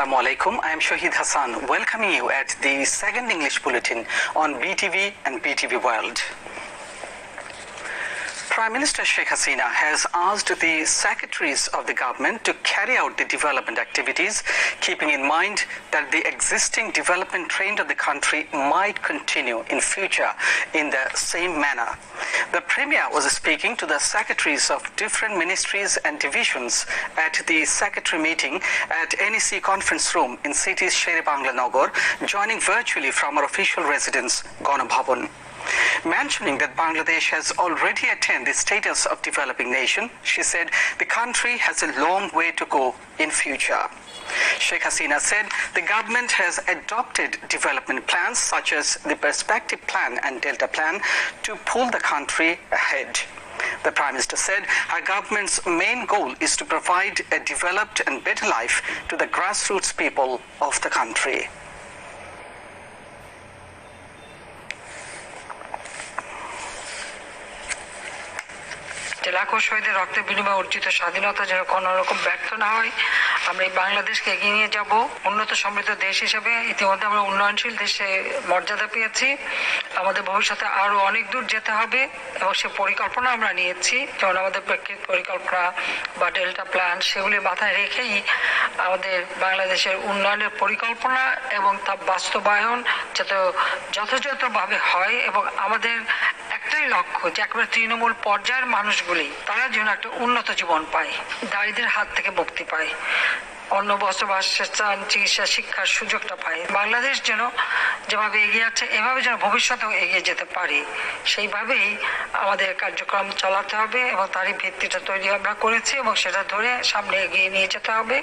Assalamu alaikum. I am Shahid Hassan, welcoming you at the second English bulletin on BTV and BTV World. Prime Minister Sheikh Hasina has asked the secretaries of the government to carry out the development activities, keeping in mind that the existing development trend of the country might continue in future in the same manner. The Premier was speaking to the secretaries of different ministries and divisions at the secretary meeting at NEC conference room in city's Shere Bangla Nagar, joining virtually from our official residence, Ganabhavan. Mentioning that Bangladesh has already attained the status of developing nation, she said the country has a long way to go in future. Sheikh Hasina said the government has adopted development plans such as the Perspective Plan and Delta Plan to pull the country ahead. The Prime Minister said her government's main goal is to provide a developed and better life to the grassroots people of the country. লাখো শহীদের রক্তের বিনিময়ে অর্জিত স্বাধীনতা যেন কোনো রকম ব্যর্থ না হয়, আমরা এই বাংলাদেশকে এগিয়ে নিয়ে যাব উন্নত সমৃদ্ধ দেশ হিসেবে। ইতিমধ্যে আমরা উন্নয়নশীল দেশে মর্যাদা পেয়েছি, আমাদের ভবিষ্যতে আরো অনেক দূর যেতে হবে এবং সে পরিকল্পনা আমরা নিয়েছি, যেমন আমাদের প্রেক্ষিত পরিকল্পনা বা ডেল্টা প্ল্যান, সেগুলি মাথায় রেখেই আমাদের বাংলাদেশের উন্নয়নের পরিকল্পনা এবং তা বাস্তবায়ন যাতে যথাযথভাবে হয় এবং আমাদের একটাই লক্ষ্য যে একেবারে তৃণমূল পর্যায়ের মানুষগুলি তারা যেন একটা উন্নত জীবন পায়, দারিদ্র্যের হাত থেকে মুক্তি পায়, অন্ন বস্ত্র বাসস্থান চিকিৎসা শিক্ষার সুযোগটা পায়। বাংলাদেশ যেন যেভাবে এগিয়ে আছে এভাবে যেন ভবিষ্যতেও এগিয়ে যেতে পারে, সেইভাবেই আমাদের কার্যক্রম চালাতে হবে এবং তারই ভিত্তিটা তৈরি আমরা করেছি এবং সেটা ধরে সামনে এগিয়ে নিয়ে যেতে হবে।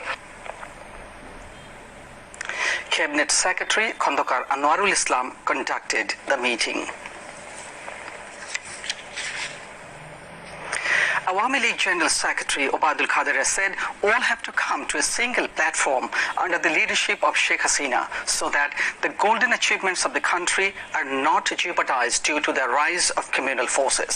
Cabinet Secretary Khondokar Anwarul Islam conducted the meeting. Awami League General Secretary Obadul Khader has said all have to come to a single platform under the leadership of Sheikh Hasina so that the golden achievements of the country are not jeopardized due to the rise of communal forces.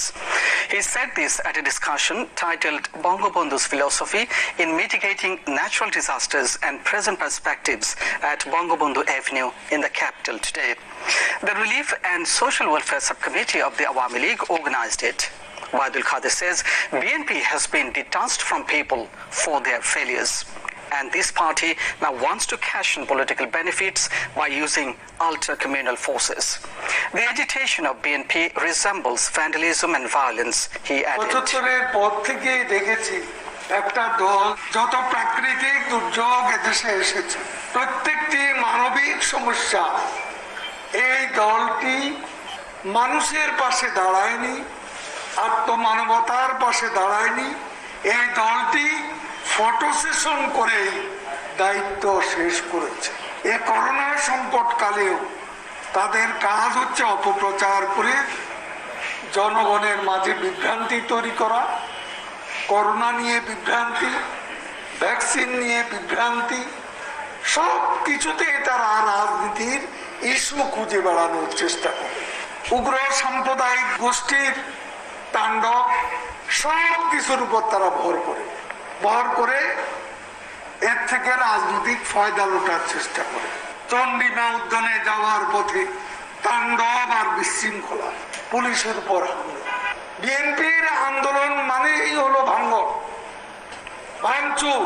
He said this at a discussion titled Bangabandhu's Philosophy in Mitigating Natural Disasters and Present Perspectives at Bangabandhu Avenue in the capital today. The Relief and Social Welfare Subcommittee of the Awami League organized it. Wadul Khader says BNP has been detached from people for their failures, and this party now wants to cash in political benefits by using ultra-communal forces. The agitation of BNP resembles vandalism and violence, he added. একটা দল যত প্রাকৃতিক দুর্যোগ এদেশে এসেছে প্রত্যেকটি মানবিক সমস্যা এই দলটি মানুষের পাশে দাঁড়ায়নি, আত্মমানবতার পাশে দাঁড়ায়নি। এই দলটি ফটো সেশন করে দায়িত্ব শেষ করেছে। এই করোনা সংকটকালেও তাদের কাজ হচ্ছে অপপ্রচার করে জনগণের মাঝে বিভ্রান্তি তৈরি করা, করোনা নিয়ে বিভ্রান্তি, ভ্যাকসিন নিয়ে বিভ্রান্তি, সব কিছুতে তারা রাজনীতির ইস্যু খুঁজে বেড়ানোর চেষ্টা করে। উগ্র সাম্প্রদায়িক গোষ্ঠীর তাণ্ডব সব কিছুর উপর তারা ভর করে এর থেকে রাজনৈতিক ফয়দা লোটার চেষ্টা করে। চন্ডিমা উদ্যানে যাওয়ার পথে তাণ্ডব আর বিশৃঙ্খলা, পুলিশের উপর হামলা। বিএনপির আন্দোলন মানেই হলো ভাঙচুর।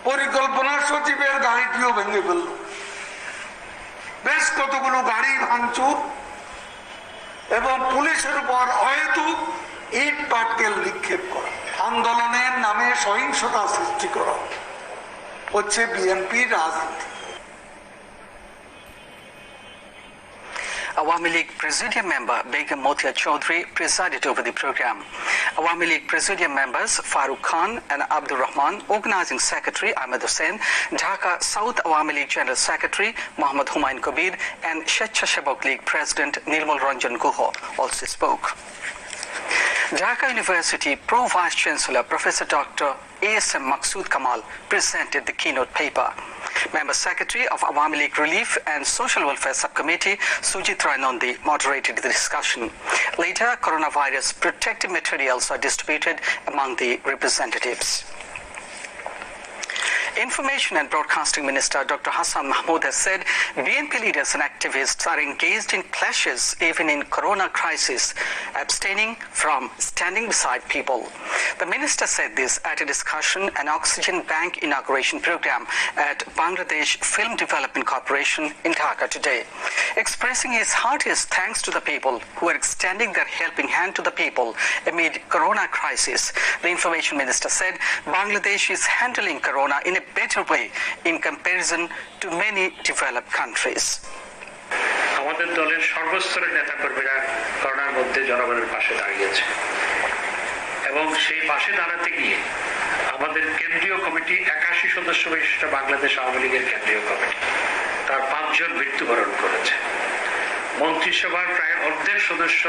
পরিকল্পনা সচিবের গাড়িটিও ভেঙে ফেলল, বেশ কতগুলো গাড়ি ভাঙচুর এবং পুলিশের উপর অহেতুক ইট পাটকেল নিক্ষেপ করা, আন্দোলনের নামে সহিংসতা সৃষ্টি করা হচ্ছে বিএনপির রাজনীতি। Awami League Presidium member Begum Motia Chaudhry presided over the program. Awami League Presidium members Farooq Khan and Abdul Rahman, Organizing Secretary Ahmed Hussain, Dhaka South Awami League General Secretary Muhammad Humayun Kabir and Shechchashabok League President Nirmal Ranjan Guha also spoke. Dhaka University Pro Vice Chancellor Professor Dr. A.S.M. Maqsood Kamal presented the keynote paper. Member Secretary of Awami League Relief and Social Welfare Subcommittee Sujit Rai Nandi moderated the discussion. Later, coronavirus protective materials are distributed among the representatives. Information and Broadcasting Minister Dr. Hassan Mahmood has said BNP leaders and activists are engaged in clashes even in corona crisis, abstaining from standing beside people. The minister said this at a discussion and Oxygen Bank inauguration program at Bangladesh Film Development Corporation in Dhaka today. Expressing his heartiest thanks to the people who are extending their helping hand to the people amid corona crisis, the information minister said Bangladesh is handling corona in a better way in comparison to many developed countries. আমাদের দলের সর্বস্তরের নেতাকর্মীরা করোনার মধ্যে জনগণের পাশে দাঁড়িয়েছে এবং সেই পাশে দাঁড়াতে গিয়ে আমাদের কেন্দ্রীয় কমিটি 81 সদস্য বিশিষ্ট বাংলাদেশ আওয়ামী লীগের কেন্দ্রীয় কমিটি তার 5 জন মৃত্যুবরণ করেছে। মন্ত্রিসভার প্রায় অর্ধেক সদস্য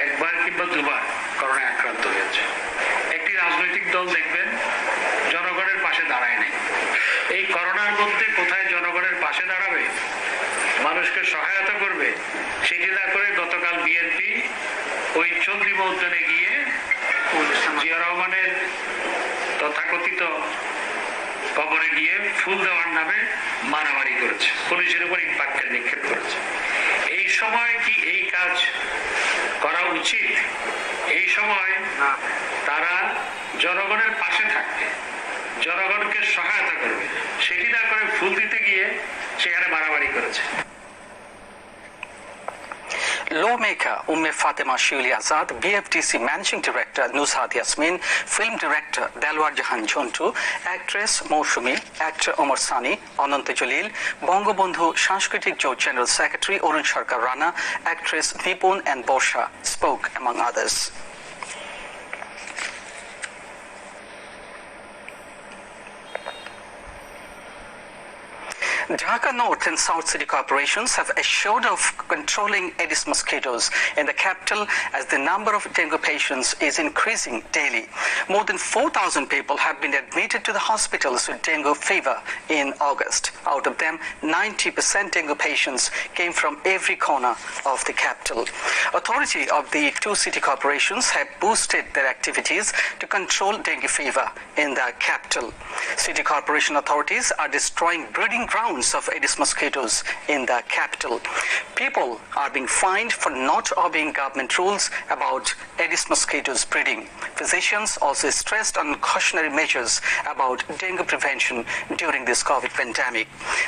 একবার কিংবা দুবার করোনায় আক্রান্ত হয়েছে। একটি রাজনৈতিক দল দেখবেন জনগণের পাশে দাঁড়ায় নাই। এই করোনার মধ্যে কোথায় জনগণের পাশে দাঁড়াবে, মানুষকে সহায়তা করবে, সেটি না করে গতকাল বিএনপি ওই চন্দ্রিমা উদ্যানে গিয়ে জিয়া রহমানের তথাকথিত কবরে গিয়ে ফুল দেওয়ার নামে মারামারি করেছে, পুলিশের উপর ইটপাটকেল নিক্ষেপ করেছে। এই সময় কি এই কাজ করা উচিত? এই সময় তারা জনগণের পাশে থাকবে, জনগণকে সহায়তা করবে, সেটি না করে ফুল দিতে গিয়ে সেখানে মারামারি করেছে। Lawmaker Umme Fatima Shuli Azad, BFDC Managing Director Nushat Yasmin, Film Director Dalwar Jahan Jontu, Actress Moshumi, Actor Omar Sani, Anant Jalil, Bangabandhu Sanskritik Jot General Secretary Arun Sarkar Rana, Actress Dipon and Borsha spoke among others. Dhaka North and South City corporations have assured of controlling Aedes mosquitoes in the capital as the number of dengue patients is increasing daily. More than 4,000 people have been admitted to the hospitals with dengue fever in August. Out of them, 90% dengue patients came from every corner of the capital. Authority of the two city corporations have boosted their activities to control dengue fever in the capital. City corporation authorities are destroying breeding grounds of Aedes mosquitoes in the capital. People are being fined for not obeying government rules about Aedes mosquitoes breeding. Physicians also stressed on cautionary measures about dengue prevention during this COVID pandemic.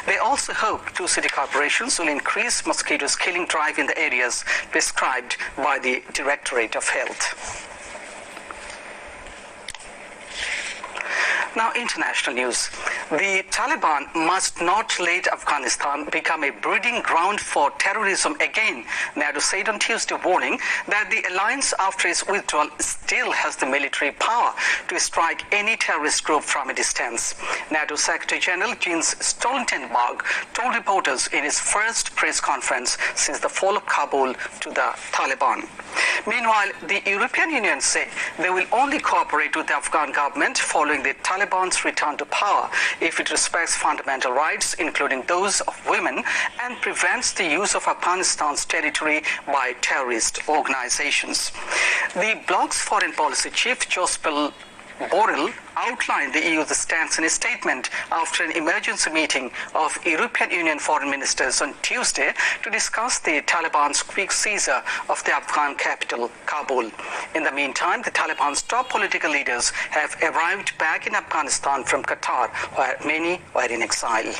They also hope two city corporations will increase mosquitoes killing drive in the areas prescribed by the Directorate of Health. Now, international news. The Taliban must not let Afghanistan become a breeding ground for terrorism again, NATO said on Tuesday, warning that the alliance, after its withdrawal, still has the military power to strike any terrorist group from a distance. NATO Secretary General Jens Stoltenberg told reporters in his first press conference since the fall of Kabul to the Taliban. Meanwhile, the European Union say they will only cooperate with the Afghan government following the Taliban's return to power if it respects fundamental rights, including those of women, and prevents the use of Afghanistan's territory by terrorist organizations. The bloc's foreign policy chief, Joseph Borrell, outlined the EU's stance in a statement after an emergency meeting of European Union foreign ministers on Tuesday to discuss the Taliban's quick seizure of the Afghan capital, Kabul. In the meantime, the Taliban's top political leaders have arrived back in Afghanistan from Qatar, where many were in exile.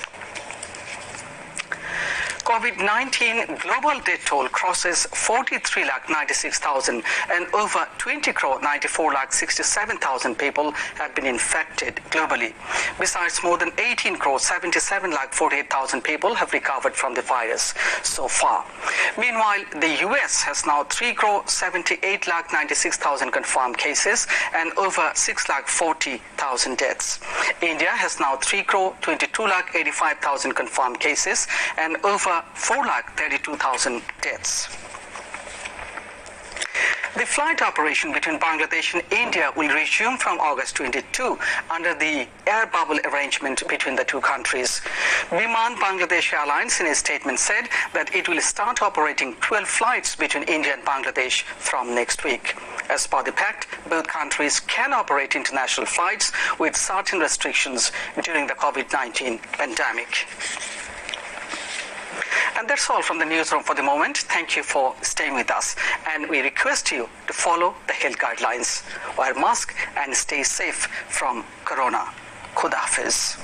COVID-19 global death toll crosses 43,96,000 and over 20,94,67,000 people have been infected globally. Besides, more than 18,77,48,000 people have recovered from the virus so far. Meanwhile, the US has now 3,78,96,000 confirmed cases and over 6,40,000 deaths. India has now 3,22,85,000 confirmed cases and over 4,32,000 deaths. The flight operation between Bangladesh and India will resume from August 22 under the air bubble arrangement between the two countries. Biman Bangladesh Airlines in a statement said that it will start operating 12 flights between India and Bangladesh from next week. As per the pact, both countries can operate international flights with certain restrictions during the COVID-19 pandemic. And that's all from the newsroom for the moment. Thank you for staying with us. And we request you to follow the health guidelines, wear mask and stay safe from corona. Khuda Hafiz.